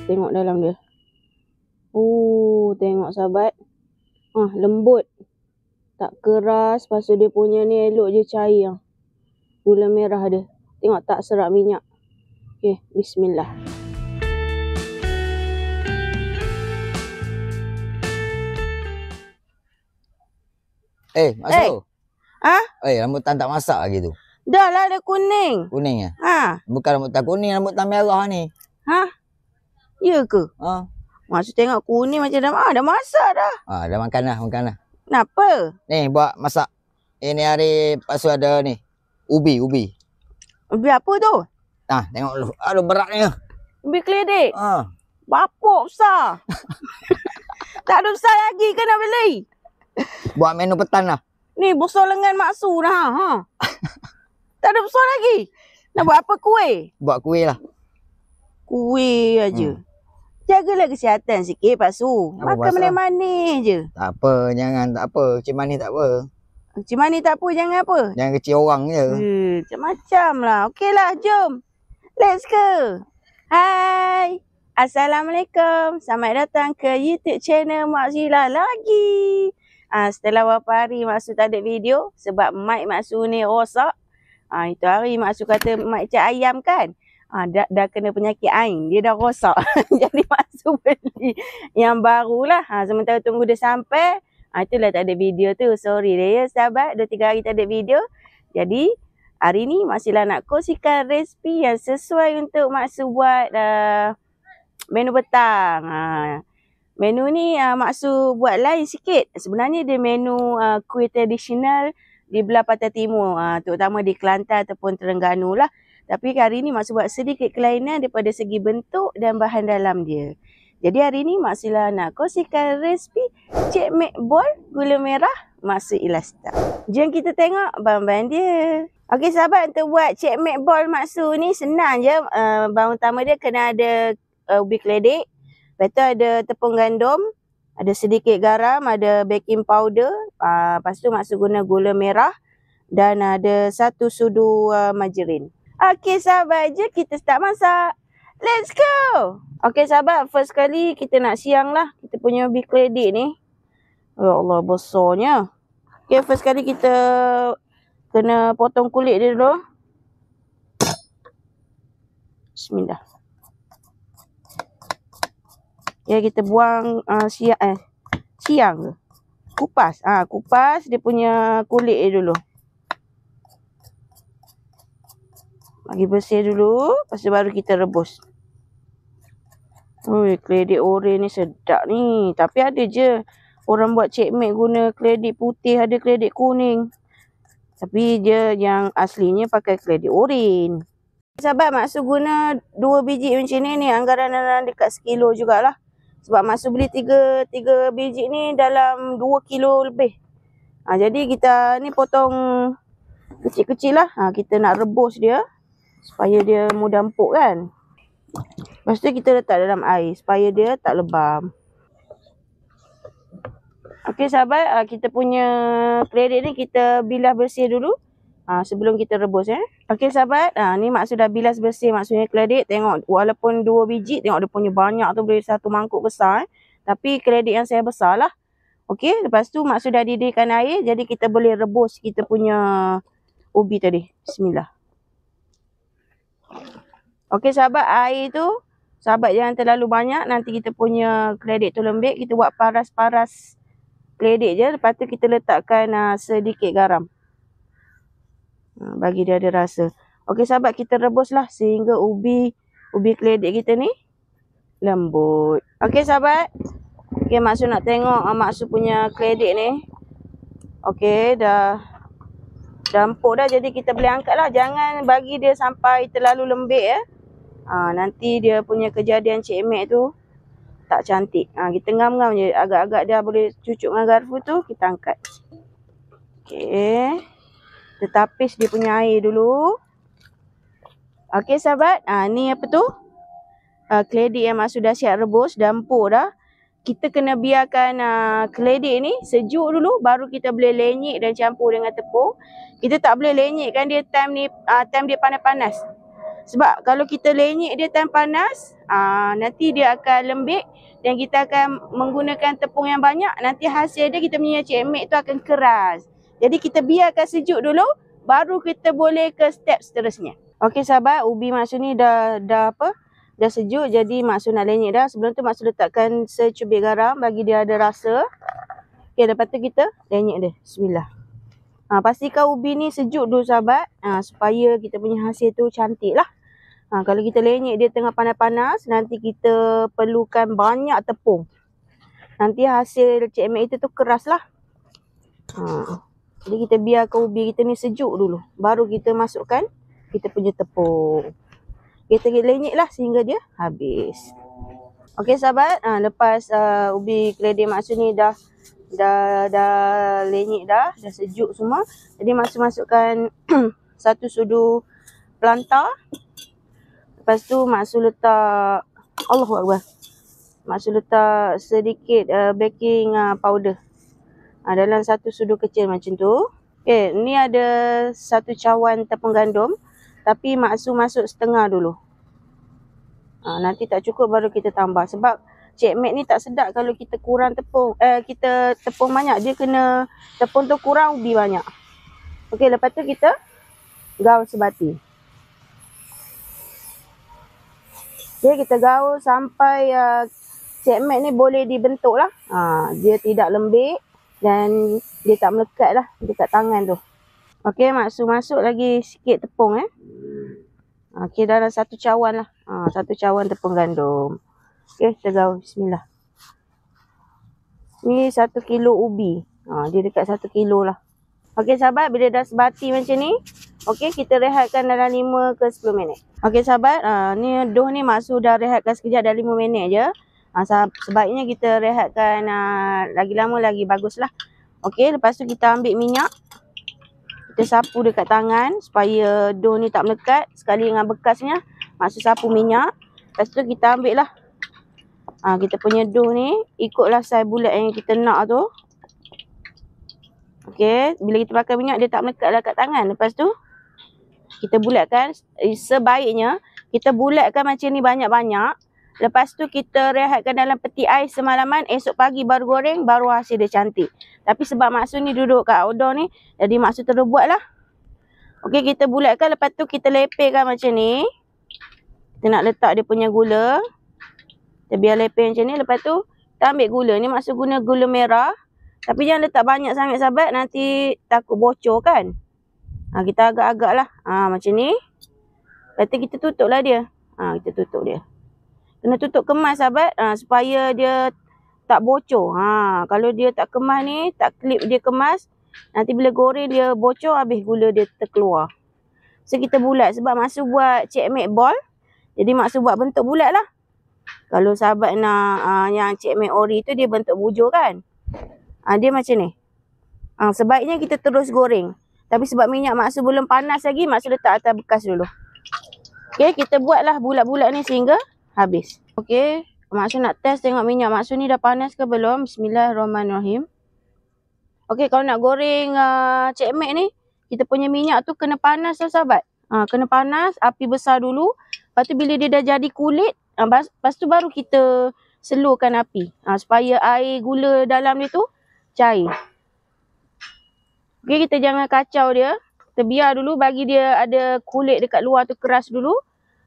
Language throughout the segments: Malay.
Tengok dalam dia. Tengok sahabat. Lembut. Tak keras. Lepas tu dia punya ni elok je cair. Gula merah dia. Tengok tak serap minyak. Okay, bismillah. Masuk. Rambutan tak masak lagi tu. Dah lah, ada kuning. Kuning ya? Bukan rambutan kuning, rambutan merah ni. Ya ke? Maksud tengok kuning macam dah masak dah. Dah makan dah. Kenapa? Ni buat masak. Ini hari lepas tu ada ni. Ubi. Ubi apa tu? Tengok dulu. Aduh beratnya. Ubi keledek. Bapuk besar. Tak ada besar lagi ke nak beli? Buat menu petang lah. Ni besar lengan Mak Su dah. Tak ada besar lagi. Nak buat apa kuih? Buat kuih lah. Kuih aja. Jagalah kesihatan sikit Pak Su. Makan manis-manis je. Tak apa, jangan tak apa. Cik manis tak apa. Cik manis tak apa, jangan apa? Jangan kecil orang je. Macam-macam lah. Okey lah, jom. Let's go. Hai. Assalamualaikum. Selamat datang ke YouTube channel Mak Sheila lagi. Setelah beberapa hari Mak Su tak ada video sebab mic Mak Su ni rosak. Itu hari Mak Su kata mic cak ayam kan. Dah kena penyakit ain. Dia dah rosak. Jadi Mak Su beli yang baru lah. Sementara tunggu dia sampai. Itulah tak ada video tu. Sorry dia ya sahabat. 2-3 hari tak ada video. Jadi hari ni Mak Sheila nak kongsikan resipi yang sesuai untuk Mak Su buat menu petang. Menu ni Mak Su buat lain sikit. Sebenarnya dia menu kuih tradisional di belah Pantai Timur. Terutama di Kelantan ataupun Terengganu lah. Tapi hari ni Mak Su buat sedikit kelainan daripada segi bentuk dan bahan dalam dia. Jadi hari ni Mak Sheila nak kongsikan resipi cake make ball gula merah Mak Su Ilasta. Jom kita tengok bahan-bahan dia. Okey sahabat, untuk buat cake make ball Mak Su ni senang je. Bahan utama dia kena ada ubi keledek. Lepas tu ada tepung gandum, ada sedikit garam, ada baking powder. Lepas tu Mak Su guna gula merah dan ada 1 sudu margarin. Okey sahabat, je kita start masak. Let's go! Okey sahabat, first kali kita nak siang lah kita punya ubi keledek ni. Ya Allah, besarnya. Okey, first kali kita kena potong kulit dia dulu. Bismillah. Ya, kita buang siang ke? Kupas. Kupas dia punya kulit dia dulu. Bagi bersih dulu. Lepas tu baru kita rebus. Keledek oren ni sedap ni. Tapi ada je orang buat cake make guna keledek putih, ada keledek kuning. Tapi dia yang aslinya pakai keledek oren. Sahabat, Mak Su guna 2 biji macam ni. Anggaran dalam dekat 1 kilo jugalah. Sebab Mak Su beli 3 biji ni dalam 2 kilo lebih. Jadi kita ni potong kecil-kecil lah. Kita nak rebus dia supaya dia mudah empuk kan. Lepas tu kita letak dalam air supaya dia tak lebam. Okey sahabat, kita punya keledek ni kita bilas bersih dulu. Sebelum kita rebus Okey sahabat, ni Mak Su dah bilas bersih maksudnya keledek. Tengok walaupun 2 biji, tengok dia punya banyak tu boleh 1 mangkuk besar Tapi keledek yang saya besar lah. Okey, lepas tu Mak Su dah didihkan air. Jadi kita boleh rebus kita punya ubi tadi. Bismillah. Okey sahabat, air tu sahabat jangan terlalu banyak. Nanti kita punya keledek tu lembik. Kita buat paras-paras keledek je. Lepas tu kita letakkan sedikit garam. Bagi dia ada rasa. Okey sahabat, kita rebuslah sehingga ubi keledek kita ni lembut. Okey sahabat. Okey, Mak Su nak tengok Mak Su punya keledek ni. Okey, dah empuk dah. Jadi kita boleh angkat lah. Jangan bagi dia sampai terlalu lembik nanti dia punya kejadian cake make tu tak cantik. Kita ngam-ngam je. Agak-agak dia boleh cucuk dengan garpu tu, kita angkat. Okey. Kita tapis dia punya air dulu. Okey sahabat, ni apa tu? Keledek yang Mak Su dah siap rebus, dah empuk dah. Kita kena biarkan keledek ni sejuk dulu, baru kita boleh lenyek dan campur dengan tepung. Kita tak boleh lenyekkan dia time dia panas-panas. Sebab kalau kita lenyek dia time panas, nanti dia akan lembik dan kita akan menggunakan tepung yang banyak. Nanti hasil dia kita punya cekmek tu akan keras. Jadi kita biarkan sejuk dulu, baru kita boleh ke step seterusnya. Okey sahabat, ubi Mak Su ni dah sejuk, jadi Mak Su nak lenyek dah. Sebelum tu Mak Su letakkan secubit garam bagi dia ada rasa. Okey, lepas tu kita lenyek dia. Bismillah. Pastikan ubi ni sejuk dulu sahabat, supaya kita punya hasil tu cantik lah. Kalau kita lenyek dia tengah panas-panas, nanti kita perlukan banyak tepung. Nanti hasil cekmek itu tu keras lah. Jadi kita biarkan ubi kita ni sejuk dulu, baru kita masukkan kita punya tepung. Kita lenyek lah sehingga dia habis. Okey sahabat, lepas ubi keledai Mak Su ni dah lenyek dah sejuk semua. Jadi Mak Su masukkan 1 sudu pelantah. Lepas tu Mak Su letak, Allahu Akbar, Mak Su letak sedikit baking powder dalam 1 sudu kecil macam tu. Okay, ni ada 1 cawan tepung gandum, tapi Mak Su masuk setengah dulu. Nanti tak cukup baru kita tambah. Sebab cekmek ni tak sedap kalau kita kurang tepung. Kita tepung banyak, dia kena tepung tu kurang, ubi banyak. Okey, lepas tu kita gaul sebati. Okay, kita gaul sampai cekmek ni boleh dibentuk lah. Dia tidak lembik dan dia tak melekat lah dekat tangan tu. Okey, Mak Su masuk lagi sikit tepung Okey, dalam 1 cawan lah. 1 cawan tepung gandum. Okey, kita gaul. Bismillah. Ni 1 kilo ubi. Dia dekat 1 kilo lah. Okey sahabat, bila dah sebati macam ni, okey, kita rehatkan dalam 5 ke 10 minit. Okey sahabat, ni dough ni Mak Su dah rehatkan sekejap, dah 5 minit je. Sebaiknya kita rehatkan lagi lama lagi bagus lah. Okey, lepas tu kita ambil minyak. Kita sapu dekat tangan supaya dough ni tak melekat. Sekali dengan bekasnya, Mak Su sapu minyak. Lepas tu kita ambil lah kita punya dough ni, ikutlah saiz bulat yang kita nak tu. Okey, bila kita pakai minyak dia tak melekat dekat tangan. Lepas tu kita bulatkan. Sebaiknya kita bulatkan macam ni banyak-banyak. Lepas tu kita rehatkan dalam peti ais semalaman. Esok pagi baru goreng, baru hasil dia cantik. Tapi sebab Mak Su ni duduk kat outdoor ni, jadi Mak Su terus buat lah. Okey, kita bulatkan. Lepas tu kita lepehkan macam ni. Kita nak letak dia punya gula. Kita biar lepeh macam ni. Lepas tu kita ambil gula. Ni Mak Su guna gula merah. Tapi jangan letak banyak sangat sahabat, nanti takut bocor kan. Kita agak-agak lah. Macam ni. Lepas tu kita tutup lah dia. Kita tutup dia. Kena tutup kemas sahabat, supaya dia tak bocor. Kalau dia tak kemas ni, tak klip dia kemas, nanti bila goreng dia bocor, habis gula dia terkeluar. So kita bulat. Sebab Mak Su buat cekmek ball, jadi Mak Su buat bentuk bulat lah. Kalau sahabat nak yang cekmek ori tu dia bentuk bujur kan. Dia macam ni. Sebaiknya kita terus goreng. Tapi sebab minyak Mak Su belum panas lagi, Mak Su letak atas bekas dulu. Okey, kita buatlah bulat-bulat ni sehingga habis. Okey, Mak Su nak test tengok minyak Mak Su ni dah panas ke belum. Bismillahirrahmanirrahim. Okey, kalau nak goreng cekmek ni, kita punya minyak tu kena panas lah sahabat. Kena panas, api besar dulu. Lepas tu bila dia dah jadi kulit, lepas tu baru kita slowkan api. Supaya air gula dalam dia tu cair. Okey, kita jangan kacau dia. Kita biar dulu, bagi dia ada kulit dekat luar tu keras dulu.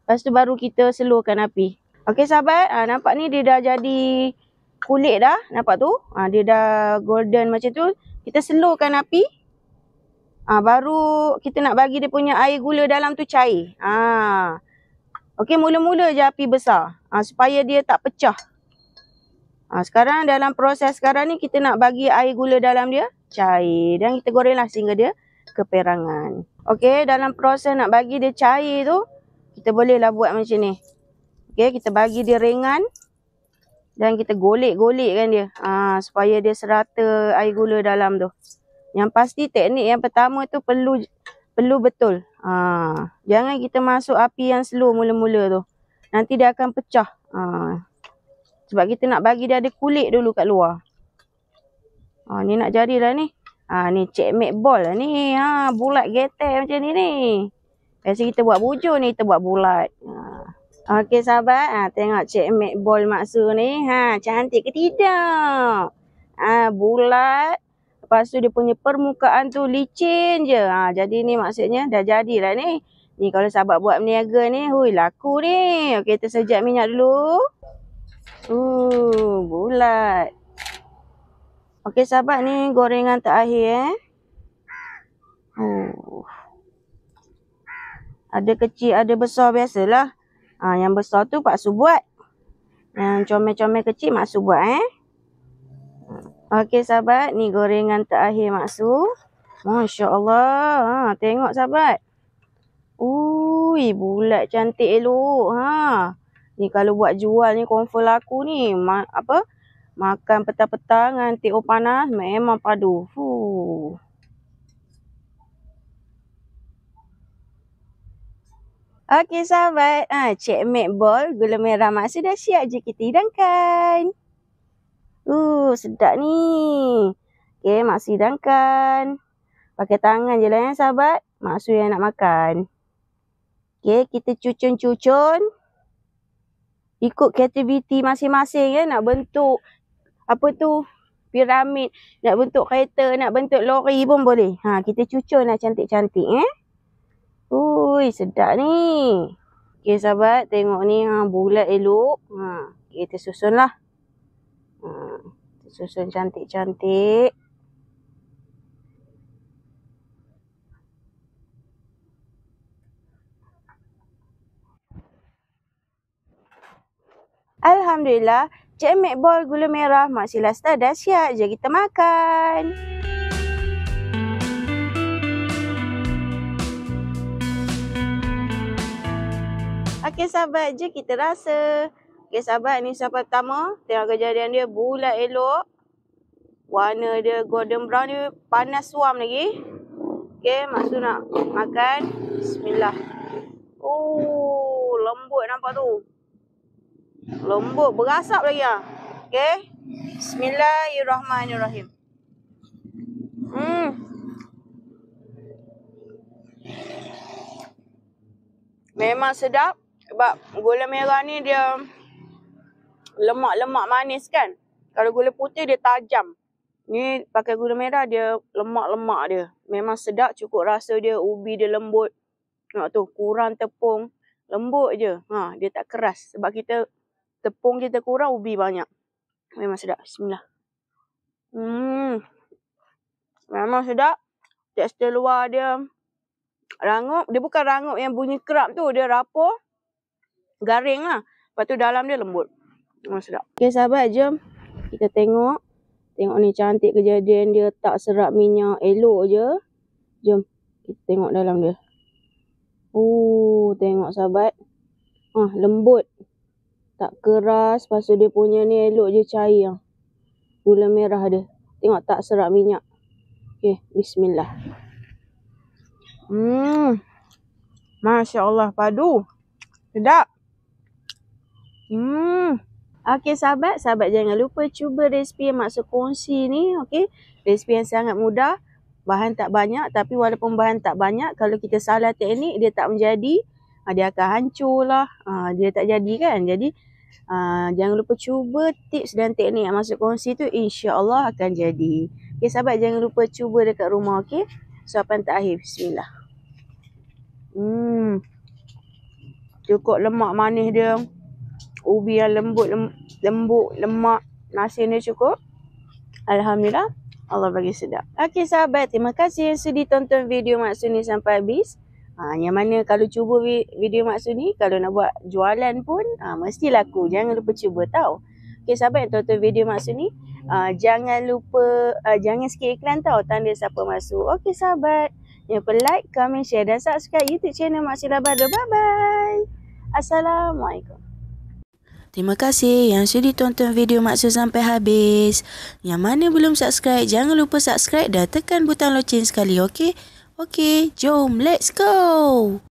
Lepas tu baru kita slowkan api. Okey sahabat, nampak ni dia dah jadi kulit dah. Nampak tu? Dia dah golden macam tu. Kita slowkan api. Baru kita nak bagi dia punya air gula dalam tu cair. Okey, mula-mula je api besar. Supaya dia tak pecah. Sekarang dalam proses sekarang ni kita nak bagi air gula dalam dia cair. Dan kita gorenglah sehingga dia keperangan. Okey, dalam proses nak bagi dia cair tu, kita bolehlah buat macam ni. Okey, kita bagi dia ringan. Dan kita golek-golekkan dia. Supaya dia serata air gula dalam tu. Yang pasti teknik yang pertama tu perlu betul. Jangan kita masuk api yang slow mula-mula tu. Nanti dia akan pecah. Sebab kita nak bagi dia ada kulit dulu kat luar. Ni nak jadilah ni. Ni cekmek ball lah ni. Bulat getek macam ni ni. Biasa kita buat bujur ni, kita buat bulat. Okey sahabat, tengok Cik Mek bol Mak Su ni. Cantik ke tidak? Bulat. Lepas tu dia punya permukaan tu licin je. Jadi ni maksudnya dah jadilah ni. Ni kalau sahabat buat berniaga ni, hui laku ni. Okey, kita sejak minyak dulu. Bulat. Okey sahabat, ni gorengan terakhir Ada kecil, ada besar biasalah. Yang besar tu Pak Su buat. Yang comel-comel kecil Mak Su buat Okey sahabat, ni gorengan terakhir Mak Su. Masya Allah. Tengok sahabat. Bulat cantik elok. Ni kalau buat jual ni confirm laku ni. Makan petang-petang dengan teh panas memang padu. Okey sahabat, Cik Mek bol gula merah Mak Su dah siap je kita hidangkan. Sedap ni. Okey, Mak Su hidangkan. Pakai tangan je lah sahabat. Mak Su yang nak makan. Okey, kita cucun-cucun. Ikut kreativiti masing-masing nak bentuk piramid, nak bentuk kereta, nak bentuk lori pun boleh. Kita cucun lah cantik-cantik sedap ni. Okey sahabat, tengok ni bulat elok. Kita susun lah. Susun cantik-cantik. Alhamdulillah, Cik Mek bol gula merah Mak Su Lasta dah siap je kita makan. Okey sahabat, je kita rasa. Okey sahabat, ni sahabat pertama. Tengok kejadian dia bulat elok. Warna dia golden brown dia panas suam lagi. Okey, Mak Su nak makan. Bismillah. Lembut nampak tu. Lembut, berasap lagi Okey. Bismillahirrahmanirrahim. Memang sedap. Sebab gula merah ni dia lemak-lemak manis kan. Kalau gula putih dia tajam. Ni pakai gula merah dia lemak-lemak dia. Memang sedap, cukup rasa dia, ubi dia lembut. Tengok tu, kurang tepung. Lembut je. Dia tak keras. Sebab tepung kita kurang, ubi banyak. Memang sedap. Bismillah. Memang sedap. Tekstur luar dia rangup. Dia bukan rangup yang bunyi kerap tu. Dia rapuh. Garing lah. Lepas tu dalam dia lembut. Memang sedap. Okey sahabat, jom kita tengok. Tengok ni cantik kejadian dia. Tak serap minyak. Elok je. Jom kita tengok dalam dia. Tengok sahabat. Lembut. Tak keras. Lepas tu dia punya ni elok je cair. Gula merah dia. Tengok tak serap minyak. Okey, bismillah. Masya Allah, padu. Sedap. Okey sahabat jangan lupa cuba resipi yang Mak Su kongsi ni. Okey, resipi yang sangat mudah. Bahan tak banyak, tapi walaupun bahan tak banyak, kalau kita salah teknik dia tak menjadi. Dia akan hancur lah. Dia tak jadi kan. Jadi jangan lupa cuba tips dan teknik yang Mak Su kongsi tu, insya-Allah akan jadi. Okey sahabat, jangan lupa cuba dekat rumah. Okey, suapan terakhir. Bismillah. Cukup lemak manis dia. Ubi yang lembut, lemak. Nasi dia cukup. Alhamdulillah. Allah bagi sedap. Okey sahabat, terima kasih yang sudi tonton video Mak Su ni sampai habis. Yang mana kalau cuba video Mak Su ni, kalau nak buat jualan pun mesti laku. Jangan lupa cuba tau. Okey sahabat yang tonton video Mak Su ni, jangan lupa jangan skip iklan tau, tanda siapa masuk. Okey sahabat, jangan lupa like, comment, share dan subscribe YouTube channel Mak Su Labado. Bye bye. Assalamualaikum. Terima kasih yang sudi tonton video Mak Su sampai habis. Yang mana belum subscribe, jangan lupa subscribe dan tekan butang loceng sekali, okey? Okey, jom let's go.